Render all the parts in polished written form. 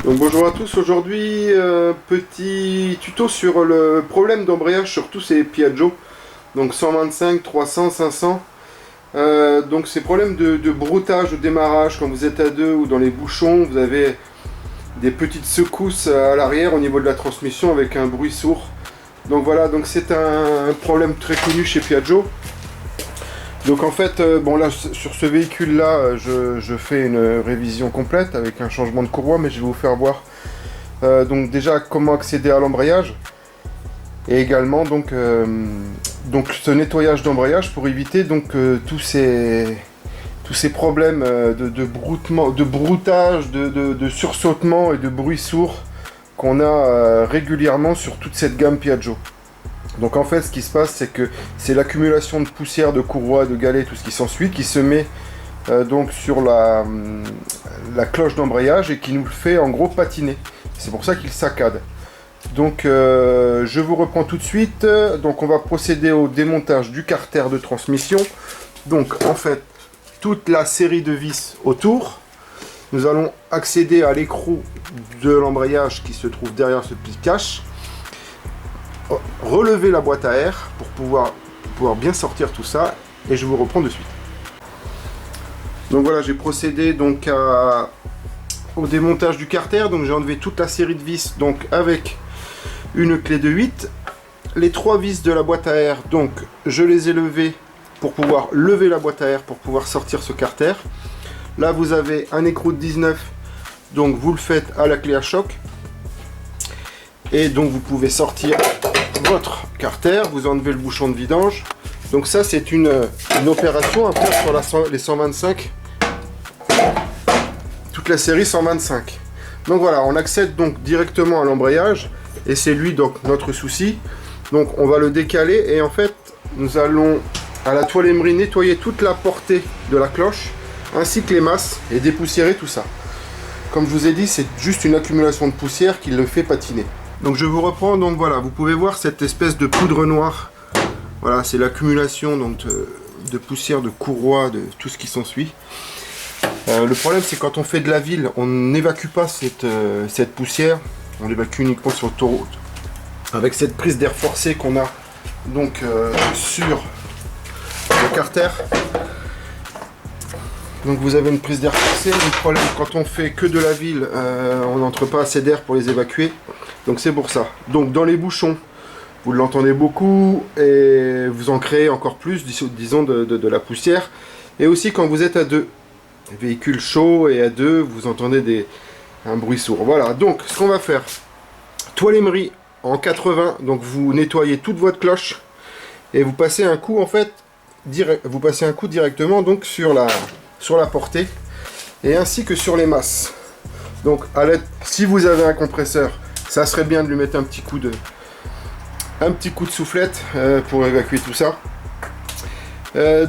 Donc bonjour à tous, aujourd'hui petit tuto sur le problème d'embrayage sur tous ces Piaggio, donc 125, 300, 500. Donc ces problèmes de broutage au démarrage quand vous êtes à deux ou dans les bouchons, vous avez des petites secousses à l'arrière au niveau de la transmission avec un bruit sourd. Donc voilà, donc c'est un problème très connu chez Piaggio. Donc en fait, bon là sur ce véhicule là, je fais une révision complète avec un changement de courroie, mais je vais vous faire voir donc déjà comment accéder à l'embrayage et également donc ce nettoyage d'embrayage pour éviter donc tous ces problèmes de broutement, de broutage, de sursautement et de bruit sourd qu'on a régulièrement sur toute cette gamme Piaggio. Donc en fait ce qui se passe c'est que c'est l'accumulation de poussière, de courroie, de galets, tout ce qui s'ensuit qui se met donc sur la cloche d'embrayage et qui nous le fait en gros patiner. C'est pour ça qu'il saccade. Donc je vous reprends tout de suite. Donc on va procéder au démontage du carter de transmission. Donc en fait toute la série de vis autour. Nous allons accéder à l'écrou de l'embrayage qui se trouve derrière ce petit cache. Relever la boîte à air pour pouvoir bien sortir tout ça et je vous reprends de suite. Donc voilà, j'ai procédé donc au démontage du carter. Donc j'ai enlevé toute la série de vis donc avec une clé de 8. Les 3 vis de la boîte à air, donc je les ai levées pour pouvoir lever la boîte à air pour pouvoir sortir ce carter. Là vous avez un écrou de 19, donc vous le faites à la clé à choc. Et donc vous pouvez sortir votre carter, vous enlevez le bouchon de vidange. Donc ça c'est une opération à faire sur les 125, toute la série 125. Donc voilà, on accède donc directement à l'embrayage et c'est lui donc notre souci. Donc on va le décaler et en fait nous allons à la toile émerie nettoyer toute la portée de la cloche ainsi que les masses et dépoussiérer tout ça. Comme je vous ai dit, c'est juste une accumulation de poussière qui le fait patiner. Donc je vous reprends, donc voilà, vous pouvez voir cette espèce de poudre noire. Voilà, c'est l'accumulation donc de poussière, de courroie, de tout ce qui s'ensuit. Le problème c'est quand on fait de la ville, on n'évacue pas cette poussière, on l'évacue uniquement sur l'autoroute. Avec cette prise d'air forcé qu'on a donc sur le carter. Donc vous avez une prise d'air forcée. Le problème quand on fait que de la ville, on n'entre pas assez d'air pour les évacuer. Donc c'est pour ça. Donc dans les bouchons, vous l'entendez beaucoup et vous en créez encore plus, disons de la poussière. Et aussi quand vous êtes à deux, véhicule chaud et à deux, vous entendez un bruit sourd. Voilà, donc ce qu'on va faire, toile émerie en 80, donc vous nettoyez toute votre cloche et vous passez un coup en fait, directement donc sur la portée et ainsi que sur les masses. Donc si vous avez un compresseur, ça serait bien de lui mettre un petit coup de soufflette pour évacuer tout ça.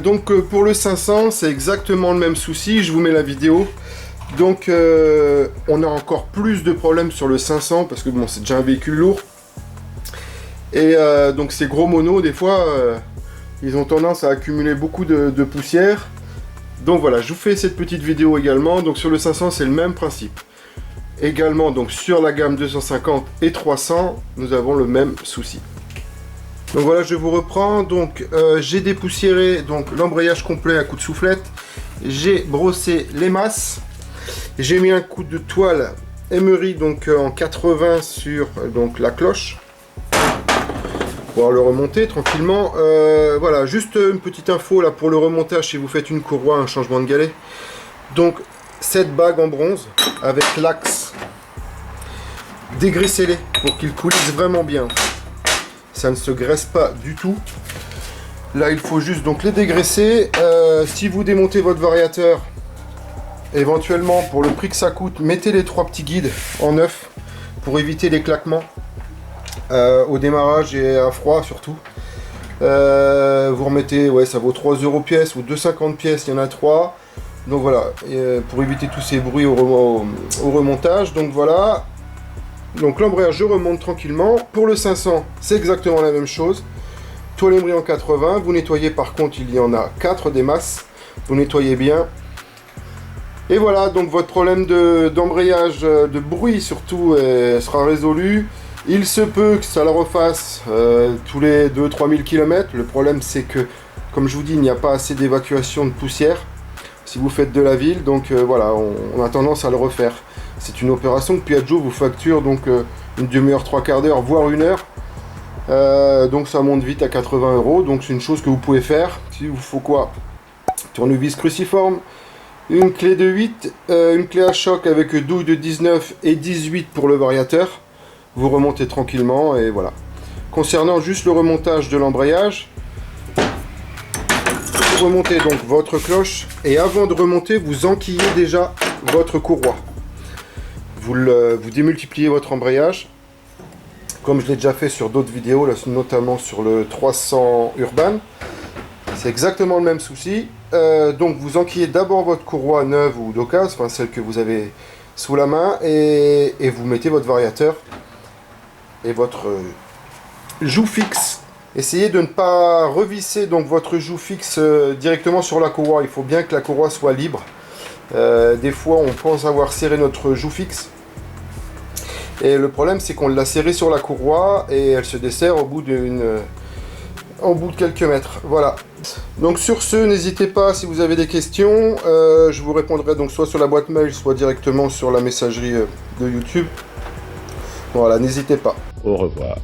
Donc pour le 500 c'est exactement le même souci, je vous mets la vidéo. Donc on a encore plus de problèmes sur le 500 parce que bon c'est déjà un véhicule lourd et donc ces gros monos des fois ils ont tendance à accumuler beaucoup de poussière. Donc voilà, je vous fais cette petite vidéo également. Donc sur le 500 c'est le même principe. Également donc sur la gamme 250 et 300 nous avons le même souci. Donc voilà, je vous reprends. Donc j'ai dépoussiéré donc l'embrayage complet à coup de soufflette. J'ai brossé les masses. J'ai mis un coup de toile émerie donc en 80 sur donc la cloche. Pour le remonter tranquillement. Voilà, juste une petite info là pour le remontage si vous faites une courroie, un changement de galet. Donc cette bague en bronze avec l'axe, dégraissez-les pour qu'ils coulissent vraiment bien. Ça ne se graisse pas du tout. Là il faut juste donc les dégraisser. Si vous démontez votre variateur, éventuellement pour le prix que ça coûte, mettez les 3 petits guides en neuf pour éviter les claquements au démarrage et à froid surtout. Vous remettez, ouais ça vaut 3 € pièce ou 2,50 pièces, il y en a 3. Donc voilà, pour éviter tous ces bruits au remontage. Donc voilà. Donc l'embrayage je remonte tranquillement. Pour le 500 c'est exactement la même chose. Toile émerie en 80. Vous nettoyez, par contre il y en a 4 des masses. Vous nettoyez bien. Et voilà, donc votre problème d'embrayage, de bruit surtout, sera résolu. Il se peut que ça le refasse tous les 2-3 000 km. Le problème c'est que, comme je vous dis, il n'y a pas assez d'évacuation de poussière si vous faites de la ville. Donc voilà, on a tendance à le refaire. C'est une opération que Piaggio vous facture donc une demi-heure, trois quarts d'heure, voire une heure. Donc ça monte vite à 80 €. Donc c'est une chose que vous pouvez faire. Il vous faut quoi? Tournevis cruciforme, une clé de 8, une clé à choc avec douille de 19 et 18 pour le variateur. Vous remontez tranquillement et voilà. Concernant juste le remontage de l'embrayage, vous remontez donc votre cloche et avant de remonter, vous enquillez déjà votre courroie. Vous démultipliez votre embrayage, comme je l'ai déjà fait sur d'autres vidéos, là, notamment sur le 300 Urban. C'est exactement le même souci. Donc vous enquillez d'abord votre courroie neuve ou d'occasion, enfin celle que vous avez sous la main, et vous mettez votre variateur et votre joue fixe. Essayez de ne pas revisser donc votre joue fixe directement sur la courroie. Il faut bien que la courroie soit libre. Des fois on pense avoir serré notre joue fixe. Et le problème c'est qu'on l'a serré sur la courroie et elle se dessert au bout de quelques mètres. Voilà. Donc sur ce, n'hésitez pas si vous avez des questions. Je vous répondrai donc soit sur la boîte mail, soit directement sur la messagerie de YouTube. Voilà, n'hésitez pas. Au revoir.